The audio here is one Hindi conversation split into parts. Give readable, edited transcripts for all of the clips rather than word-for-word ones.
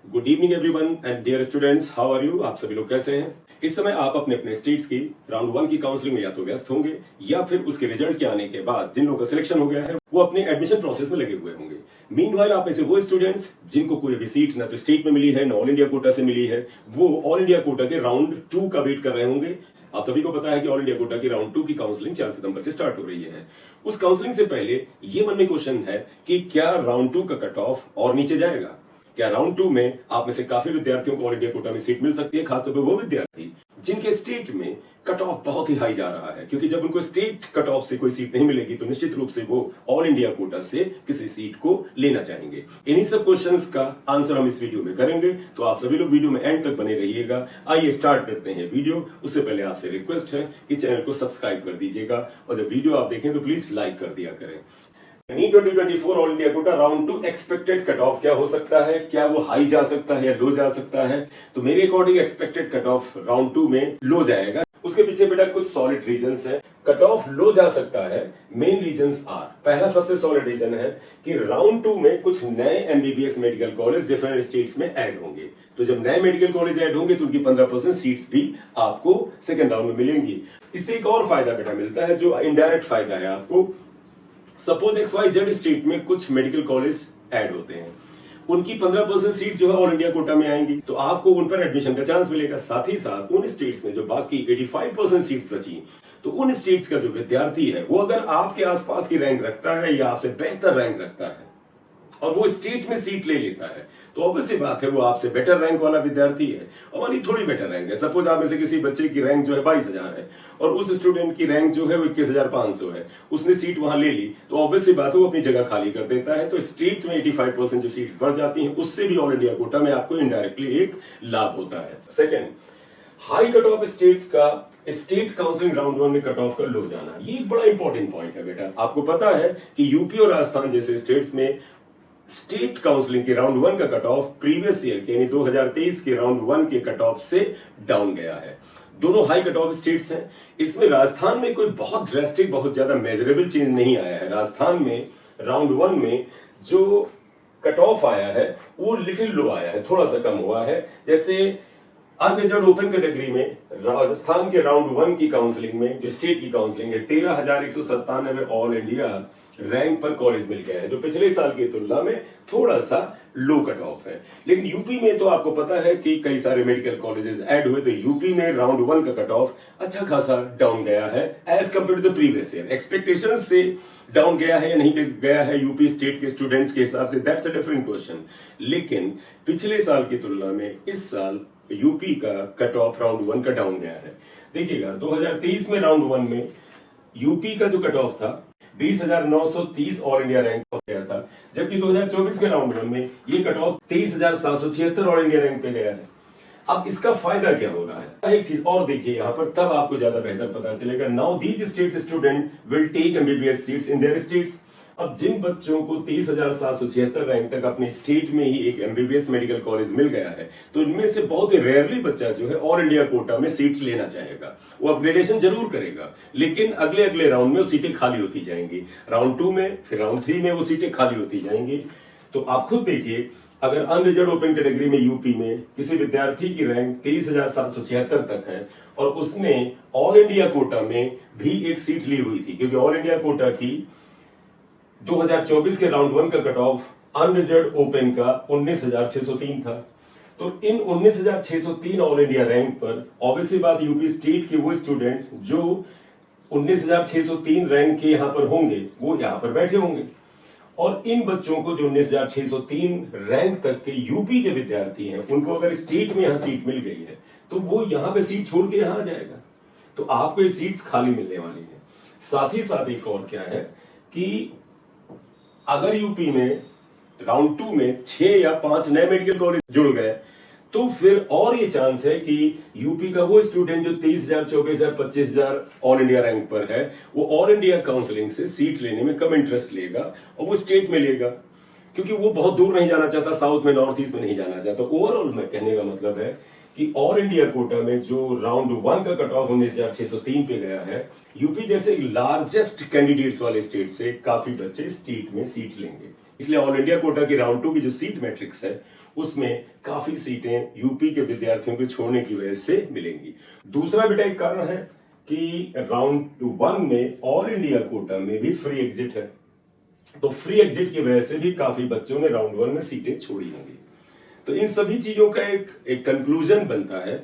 Good evening everyone and dear students, how are you? आप सभी लोग कैसे हैं? इस समय आप अपने अपने स्टेट्स की राउंड 1 की काउंसलिंग में या तो व्यस्त होंगे या फिर उसके रिजल्ट के आने के बाद जिन लोगों का सिलेक्शन हो गया है वो अपने एडमिशन प्रोसेस में लगे हुए होंगे। मीनवाइल आप में से वो स्टूडेंट्स जिनको कोई भी सीट ना तो स्टेट में मिली है ना ऑल इंडिया कोटा से मिली है, वो ऑल इंडिया कोटा के राउंड 2 का वेट कर रहे होंगे। आप सभी को पता है कि ऑल इंडिया कोटा की राउंड 2 की काउंसलिंग 4 सितंबर से स्टार्ट हो रही है। उस काउंसलिंग से पहले ये मन में क्वेश्चन है कि क्या राउंड 2 का कट ऑफ और नीचे जाएगा? क्या राउंड 2 में आप में से काफी विद्यार्थियों को ऑल इंडिया कोटा में सीट मिल सकती है, खासतौर पर वो विद्यार्थी जिनके स्टेट में कट ऑफ बहुत ही हाई जा रहा है, क्योंकि जब उनको स्टेट कट ऑफ से कोई सीट नहीं मिलेगी तो निश्चित रूप से वो ऑल इंडिया कोटा से किसी सीट को लेना चाहेंगे। इन्हीं सब क्वेश्चंस का आंसर हम इस वीडियो में करेंगे, तो आप सभी लोग वीडियो में एंड तक बने रहिएगा। आइए स्टार्ट करते हैं वीडियो। उससे पहले आपसे रिक्वेस्ट है कि चैनल को सब्सक्राइब कर दीजिएगा और जब वीडियो आप देखें तो प्लीज लाइक कर दिया करें। NEET 2024 all India quota round 2 expected cut off क्या हो सकता है? क्या वो हाई जा सकता है या लो जा सकता है? तो मेरे according expected cut of round 2 में लो जाएगा। उसके पीछे बेटा कुछ सॉलिड रीजंस है। कट ऑफ लो जा सकता है, मेन रीजंस आर, पहला सबसे सॉलिड रीजन है कि राउंड 2 में कुछ नए MBBS medical college different states में ऐड होंगे। तो जब नए मेडिकल कॉलेज ऐड होंगे तो उनकी 15% सीट्स भी आपको सेकंड राउंड में मिलेंगी। इससे एक और फायदा बेटा मिलता है जो इनडायरेक्ट फायदा है आपको। सपोज XYZ स्टेट में कुछ मेडिकल कॉलेज ऐड होते हैं, उनकी 15% सीट जो है ऑल इंडिया कोटा में आएंगी, तो आपको उन पर एडमिशन का चांस मिलेगा। साथ ही साथ उन स्टेट्स में जो बाकी 85% सीट्स बची, तो उन स्टेट्स का जो विद्यार्थी है वो अगर आपके आसपास की रैंक रखता है या आपसे बेहतर रैंक रखता है और वो स्टेट में सीट ले लेता है, तो ऑब्वियसली बात है वो आपसे बेटर रैंक वाला विद्यार्थी है। और हमारी थोड़ी बेटर रैंक है। सपोज आप में से किसी बच्चे की रैंक जो है 22,000 है और उस स्टूडेंट की रैंक जो है वो 21,500 है, उसने सीट वहां ले ली, तो ऑब्वियसली बात है वो अपनी जगह खाली कर देता है। तो स्टेट में 85% जो सीट्स बढ़ जाती हैं, उससे भी ऑल इंडिया कोटा में आपको इनडायरेक्टली एक लाभ होता है। Second, high cut off states का स्टेट काउंसलिंग राउंड 1 में कट ऑफ का लो जाना, ये एक बड़ा इंपॉर्टेंट पॉइंट है बेटा। आपको पता है कि यूपी और राजस्थान जैसे स्टेट्स में स्टेट काउंसलिंग के राउंड 1 का कट ऑफ प्रीवियस ईयर के यानी 2023 के राउंड 1 के कट ऑफ से डाउन गया है। दोनों हाई कट ऑफ स्टेट्स हैं। इसमें राजस्थान में कोई बहुत ड्रेस्टिक, बहुत ज्यादा मेजरेबल चेंज नहीं आया है। राजस्थान में राउंड 1 में जो कट ऑफ आया है वो लिटिल लो आया है, थोड़ा सा कम हुआ है। जैसे अनरिजर्व ओपन कैटेगरी में राजस्थान के राउंड 1 की काउंसलिंग में जो स्टेट की काउंसलिंग है, 13,197 ऑल इंडिया रैंक पर कॉलेज मिल गया है, जो पिछले साल की तुलना में थोड़ा सा लो कट ऑफ है। लेकिन यूपी में तो आपको पता है कि कई सारे मेडिकल कॉलेजेस ऐड हुए, तो यूपी में राउंड 1 का कट ऑफ अच्छा खासा डाउन गया है as compared to the previous year. Expectations से डाउन गया है या नहीं गया है यूपी स्टेट के स्टूडेंट्स के हिसाब से, दैट्स अ डिफरेंट क्वेश्चन। लेकिन पिछले साल की तुलना में इस साल यूपी का कट ऑफ राउंड 1 का डाउन गया है। देखिएगा 2023 में राउंड 1 में यूपी का जो कट ऑफ था 20,930 ऑल इंडिया रैंक हो गया था, जबकि 2024 के राउंड 1 में ये cut off 23,776 all India rank पे गया है। अब इसका फायदा क्या हो रहा है? एक चीज और देखिए यहाँ पर, तब आपको ज्यादा बेहतर पता चलेगा। Now these state student will take MBBS seats in their states. अब जिन बच्चों को 30,776 रैंक तक अपने स्टेट में ही एक एमबीबीएस मेडिकल कॉलेज मिल गया है, तो इनमें से बहुत ही रेयरली बच्चा जो है ऑल इंडिया कोटा में सीट्स लेना चाहेगा। वो अपग्रेडेशन जरूर करेगा, लेकिन अगले अगले राउंड में वो सीटें खाली होती जाएंगी। राउंड 2 में, फिर राउंड 3 में वो सीटें खाली होती जाएंगी। तो आप खुद देखिए, अगर अनरिजर्व ओपन कैटेगरी में यूपी में किसी विद्यार्थी की रैंक 23,776 तक है और उसने ऑल इंडिया कोटा में भी एक सीट ली हुई थी, क्योंकि ऑल इंडिया कोटा की 2024 के राउंड 1 का कट ऑफ अनरिजर्व ओपन का 19,603 था, तो इन 19,603 ऑल इंडिया रैंक पर ऑब्वियसली बात यूपी स्टेट के वो स्टूडेंट्स जो 19,603 रैंक के यहां पर होंगे वो यहां पर बैठे होंगे, और इन बच्चों को जो 19,603 रैंक तक के यूपी के विद्यार्थी हैं उनको अगर स्टेट में यहां सीट मिल गई है तो वो यहां पे सीट छोड़ के यहां आ जाएगा, तो आपको ये सीट्स खाली मिलने वाली है। साथ ही साथ एक और क्या है कि अगर यूपी में राउंड 2 में 6 या 5 नए मेडिकल कॉलेज जुड़ गए, तो फिर और ये चांस है कि यूपी का वो स्टूडेंट जो 30,000, 24,000, 25,000 ऑल इंडिया रैंक पर है, वो ऑल इंडिया काउंसलिंग से सीट लेने में कम इंटरेस्ट लेगा और वो स्टेट में लेगा, क्योंकि वो बहुत दूर नहीं जाना चाहता, साउथ में, नॉर्थ ईस्ट में नहीं जाना चाहता। ओवरऑल मैं कहने का मतलब है कि ऑल इंडिया कोटा में जो राउंड 1 का कट ऑफ 19,603 पे गया है, यूपी जैसे लार्जेस्ट कैंडिडेट्स वाले स्टेट से काफी बच्चे स्टेट में सीट लेंगे। इसलिए ऑल इंडिया कोटा की राउंड 2 की जो सीट मैट्रिक्स है उसमें काफी सीटें यूपी के विद्यार्थियों को छोड़ने की वजह से मिलेंगी। दूसरा बेटा एक कारण है कि राउंड 1 में ऑल इंडिया कोटा में भी फ्री एग्जिट है, तो फ्री एग्जिट की वजह से भी काफी बच्चों ने राउंड 1 में सीटें छोड़ी होंगी। तो इन सभी चीजों का एक कंक्लूजन बनता है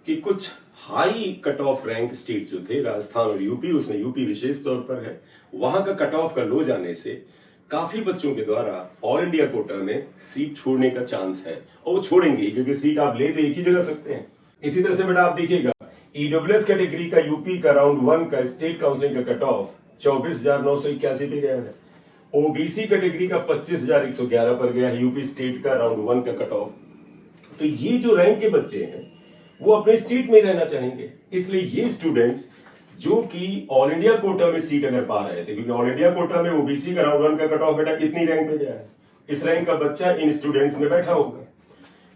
कि कुछ high cut off rank state जो थे राजस्थान और यूपी, उसमें यूपी विशेष तौर पर है, वहां का कट ऑफ का लो जाने से काफी बच्चों के द्वारा ऑल इंडिया कोटा में सीट छोड़ने का चांस है, और वो छोड़ेंगे क्योंकि सीट आप ले तो एक ही जगह सकते हैं। इसी तरह से बेटा आप देखिएगा ईडब्ल्यूएस कैटेगरी का यूपी का राउंड 1 का स्टेट काउंसिलिंग का कट ऑफ 24,981 पे गया है। ओबीसी कैटेगरी का 25,111 पर गया है यूपी स्टेट का राउंड 1 का कट ऑफ। तो ये जो रैंक के बच्चे हैं वो अपने स्टेट में रहना चाहेंगे, इसलिए ये स्टूडेंट्स जो कि ऑल इंडिया कोटा में सीट अगर पा रहे थे, क्योंकि ऑल इंडिया कोटा में ओबीसी का राउंड 1 का कट ऑफ बेटा कितनी रैंक पे गया है, इस रैंक का बच्चा इन स्टूडेंट्स में बैठा होगा।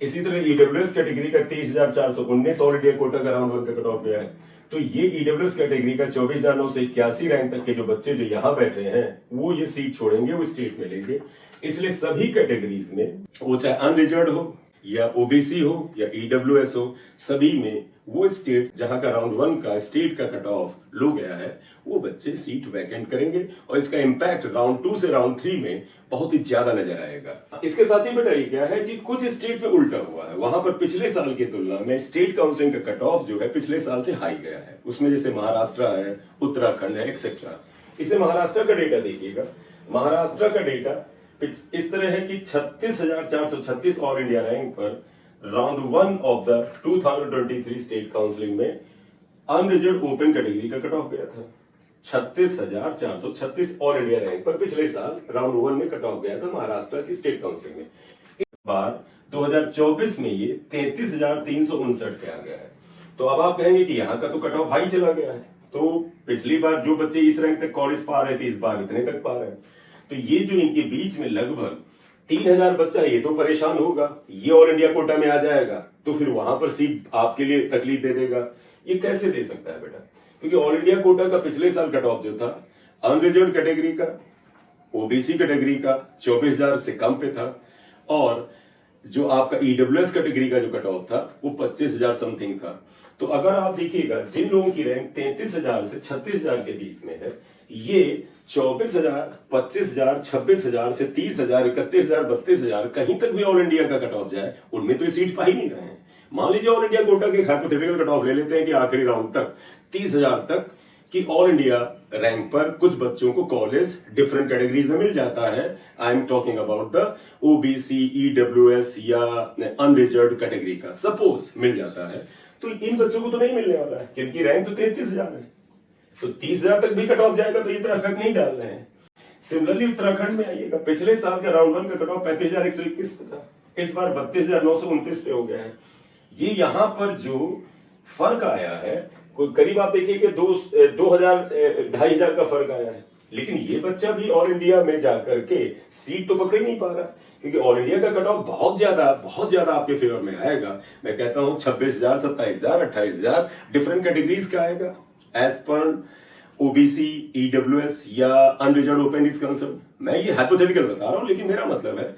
इसी तरह ईडब्ल्यूएस कैटेगरी का 23,419 ऑल इंडिया कोटा का राउंड 1 का कट ऑफ गया है, तो ये ईडब्ल्यूएस कैटेगरी का 24,981 रैंक तक के जो बच्चे जो यहाँ बैठे हैं वो ये सीट छोड़ेंगे, वो स्टेट में लेंगे। इसलिए सभी कैटेगरीज में, वो चाहे अनरिजर्व हो या ओबीसी हो या ईडब्ल्यूएस हो, सभी में वो स्टेट जहां का राउंड 1 का स्टेट का कट ऑफ लो गया है वो बच्चे सीट वैकेंट करेंगे, और इसका इंपैक्ट राउंड 2 से राउंड 3 में बहुत ही ज्यादा नजर आएगा। इसके साथ ही बेटा ये क्या है कि कुछ स्टेट में उल्टा हुआ है, वहां पर पिछले साल की तुलना में स्टेट काउंसिलिंग का कट ऑफ जो है पिछले साल से हाई गया है। उसमें जैसे महाराष्ट्र है, उत्तराखंड है, एक्सेट्रा। इसे महाराष्ट्र का डेटा देखिएगा, महाराष्ट्र का डेटा इस तरह है कि 36,436 ऑल इंडिया रैंक पर round 1 of the 2023 state counselling में अनरिजर्व ओपन कैटेगरी का कट ऑफ गया था। 36,436 ऑल इंडिया रैंक पर पिछले साल राउंड 1 में कट ऑफ गया था महाराष्ट्र की स्टेट काउंसिलिंग में। इस बार 2024 में ये 33,359 पे आ गया है। तो अब आप कहेंगे कि यहाँ का तो कट ऑफ हाई चला गया है, तो पिछली बार जो बच्चे इस रैंक तक कॉलेज पा रहे थे इस बार इतने तक पा रहे हैं, तो ये जो इनके बीच में लगभग 3,000 बच्चा ये तो परेशान होगा, ये ऑल इंडिया कोटा में आ जाएगा तो फिर वहां पर सीट आपके लिए तकलीफ दे देगा। ये कैसे दे सकता है बेटा, क्योंकि ऑल इंडिया कोटा का पिछले साल कट ऑफ जो था अनरिजर्व कैटेगरी का, ओबीसी कैटेगरी का 24,000 से कम पे था, और जो आपका ईडब्ल्यूएस कैटेगरी का जो कट ऑफ था वो 25,000 समथिंग था। तो अगर आप देखिएगा जिन लोगों की रैंक 33,000 से 36,000 के बीच में है, ये 24,000, 25,000, 26,000 से 30,000, 31,000, 32,000 कहीं तक भी ऑल इंडिया का कट ऑफ जाए, उनमें तो ये सीट पा ही नहीं रहे हैं। मान लीजिए ऑल इंडिया कोटा के हाइपोथेटिकल कट ऑफ ले लेते हैं कि आखिरी राउंड तक 30,000 तक कि ऑल इंडिया रैंक पर कुछ बच्चों को कॉलेज डिफरेंट कैटेगरीज में मिल जाता है। I am talking about the OBC, EWS या अनरिजर्व कैटेगरी का सपोज मिल जाता है, तो इन बच्चों को तो नहीं मिलने वाला है क्योंकि रैंक तो 33,000 है, तो 30,000 तक भी कट ऑफ जाएगा तो ये तो इफेक्ट नहीं डाल रहे हैं। सिमिलरली उत्तराखंड में आइएगा, पिछले साल का राउंड 1 का कट ऑफ 35,121 पे था, इस बार 32,929 पे हो गया है। ये यहाँ पर जो फर्क आया है कोई करीब आप देखिए कि 2,000-2,500 का फर्क आया है, लेकिन ये बच्चा भी ऑल इंडिया में जाकर के सीट तो पकड़ ही नहीं पा रहा, क्योंकि ऑल इंडिया का कट ऑफ बहुत ज्यादा आपके फेवर में आएगा। मैं कहता हूं 26,000, 27,000, 28,000 डिफरेंट कैटेगरीज का आएगा एज पर ओबीसी, ईडब्ल्यूएस या अनरिजर्व ओपन इज कंसर्न। मैं ये हाइपोथेटिकल बता रहा हूं, लेकिन मेरा मतलब है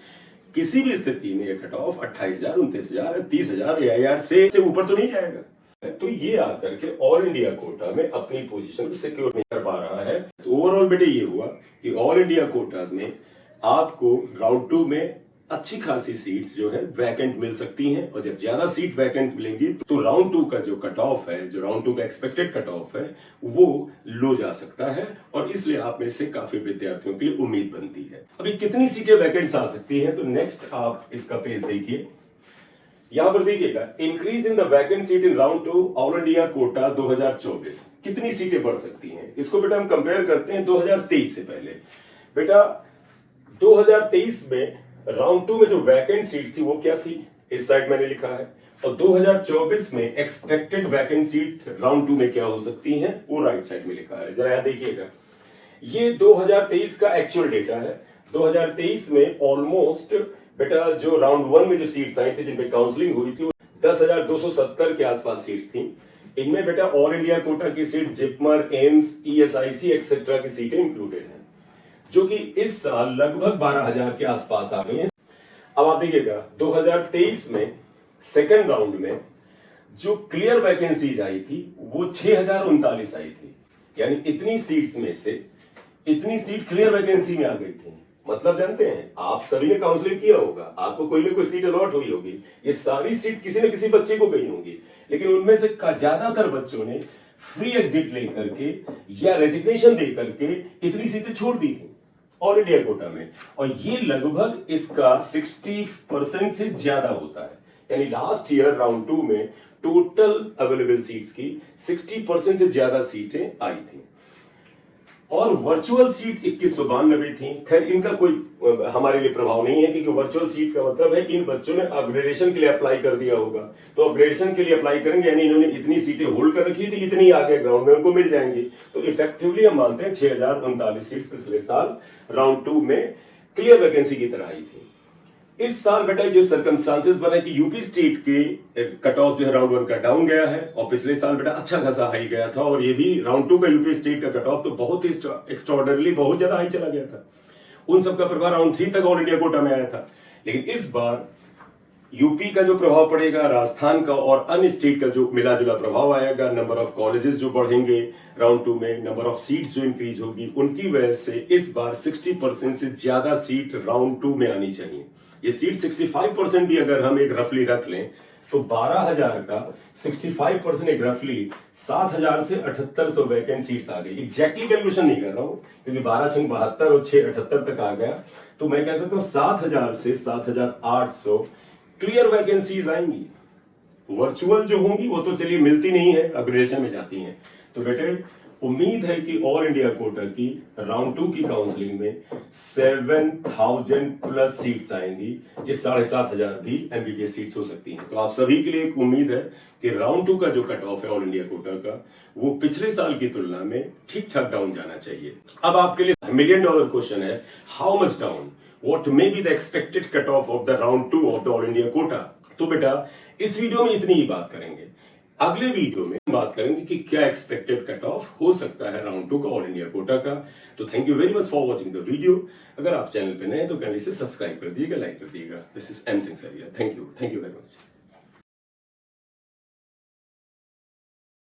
किसी भी स्थिति में ये कट ऑफ 28,000, 29,000, 30,000 या यार से ऊपर तो नहीं जाएगा। तो ये आकर के ऑल इंडिया कोटा में अपनी पोजीशन को सिक्योर नहीं कर पा रहा है। तो ओवरऑल बेटे ये हुआ कि ऑल इंडिया कोटा में आपको राउंड 2 में अच्छी खासी सीट्स जो है वैकेंट मिल सकती हैं, और जब ज्यादा सीट वैकेंट मिलेंगी तो राउंड 2 का जो कट ऑफ है, जो राउंड 2 का एक्सपेक्टेड कट ऑफ है वो लो जा सकता है, और इसलिए आप में से काफी विद्यार्थियों के लिए उम्मीद बनती है। अभी कितनी सीटें वैकेंट आ सकती हैं, तो नेक्स्ट आप इसका पेज देखिए, यहां पर देखिएगा increase in the vacant seat in round 2 all India Kota 2024 कितनी सीटें बढ़ सकती हैं। इसको बेटा हम कंपेयर करते हैं 2023 से पहले। बेटा 2023 में राउंड 2 में जो वैकेंट सीट थी वो क्या थी, इस साइड मैंने लिखा है, और 2024 में एक्सपेक्टेड वैकेंट सीट राउंड 2 में क्या हो सकती हैं वो राइट साइड में लिखा है। जरा यहां देखिएगा, ये 2023 का एक्चुअल डेटा है। 2023 में ऑलमोस्ट बेटा जो राउंड 1 में जो सीट्स आई थी जिन पे काउंसलिंग हुई थी 10,270 के आसपास सीट्स थी। इनमें बेटा ऑल इंडिया कोटा की seat, JIPMER, AIIMS, ESIC etcetera की सीटें इंक्लूडेड हैं। जो कि इस साल लगभग 12,000 के आसपास आ गई हैं। अब आप देखिएगा 2023 में सेकेंड राउंड में जो क्लियर वैकेंसीज आई थी वो 6,039 आई थी, यानी इतनी सीट्स में से इतनी सीट क्लियर वैकेंसी में आ गई थी। मतलब जानते हैं, आप सभी ने काउंसलिंग किया होगा, आपको कोई ना कोई सीट अलॉट हुई होगी, ये सारी सीट किसी न किसी बच्चे को गई होंगी, लेकिन उनमें से ज्यादातर बच्चों ने फ्री एग्जिट लेकर के या रेजिग्नेशन दे करके इतनी सीटें छोड़ दी थी ऑल इंडिया कोटा में, और ये लगभग इसका 60% से ज्यादा होता है। यानी लास्ट ईयर राउंड 2 में टोटल अवेलेबल सीट्स की 60% से ज्यादा सीटें आई थी, और वर्चुअल सीट 2192 थी। खैर इनका कोई हमारे लिए प्रभाव नहीं है, क्योंकि वर्चुअल सीट का मतलब है कि इन बच्चों ने अपग्रेडेशन के लिए अप्लाई कर दिया होगा, तो अपग्रेडेशन के लिए अप्लाई करेंगे, यानी इन्होंने इतनी सीटें होल्ड कर रखी थी, इतनी आगे ग्राउंड में उनको मिल जाएंगी। तो इफेक्टिवली हम मानते हैं 6,039 सीट्स पिछले साल राउंड 2 में क्लियर वैकेंसी की तरह आई थी। इस साल बेटा जो सर्कमस्टांसेस बने कि यूपी स्टेट के कट ऑफ जो है राउंड 1 का डाउन गया है, और पिछले साल बेटा अच्छा खासा हाई गया था, और ये भी राउंड 2 का यूपी स्टेट का कट ऑफ तो बहुत ही एक्स्ट्राऑर्डिनरी बहुत ज्यादा हाई चला गया था। उन सबका प्रभाव राउंड 3 तक ऑल इंडिया कोटा में आया था। लेकिन इस बार यूपी का जो प्रभाव पड़ेगा, राजस्थान का और अन्य स्टेट का जो मिला जुला प्रभाव आएगा, नंबर ऑफ कॉलेजेस जो बढ़ेंगे राउंड 2 में, नंबर ऑफ सीट्स जो इंक्रीज होगी, उनकी वजह से इस बार 60% से ज्यादा सीट राउंड 2 में आनी चाहिए। ये सीट 65% भी अगर हम एक रफली रख लें तो 12,000 का 65% एक रफली 7,000 से 7,800 वैकेंट सीट्स आ गई। एग्जैक्टली कैलकुलेशन नहीं कर रहा हूं, क्योंकि 12 6 72 और 6 78 तक आ गया, तो मैं कह सकता हूं 7,000 से 7,800 क्लियर वैकेंसीज आएंगी। वर्चुअल जो होंगी वो तो चलिए मिलती नहीं है, अपग्रेडेशन में जाती हैं। तो बेटे उम्मीद है कि ऑल इंडिया कोटा की राउंड 2 की काउंसलिंग में 7,000 प्लस सीट्स आएंगी। ये 7,500 भी एमबीबीएस सीट्स हो सकती हैं। तो आप सभी के लिए एक उम्मीद है कि राउंड 2 का जो कट ऑफ है ऑल इंडिया कोटा का, वो पिछले साल की तुलना में ठीक ठाक डाउन जाना चाहिए। अब आपके लिए $1 मिलियन क्वेश्चन है, how much down, what may be the expected cut of the round 2 of the all India Kota. तो बेटा इस वीडियो में इतनी ही बात करेंगे। अगले वीडियो में बात करेंगे कि क्या एक्सपेक्टेड कट ऑफ हो सकता है राउंड 2 का ऑल इंडिया कोटा का। तो thank you very much for watching the video. अगर आप चैनल पे नए हैं तो कैंडली से सब्सक्राइब कर दीजिएगा, लाइक कर दीजिएगा। दिस इज एम सिंह सरिया। Thank you very much.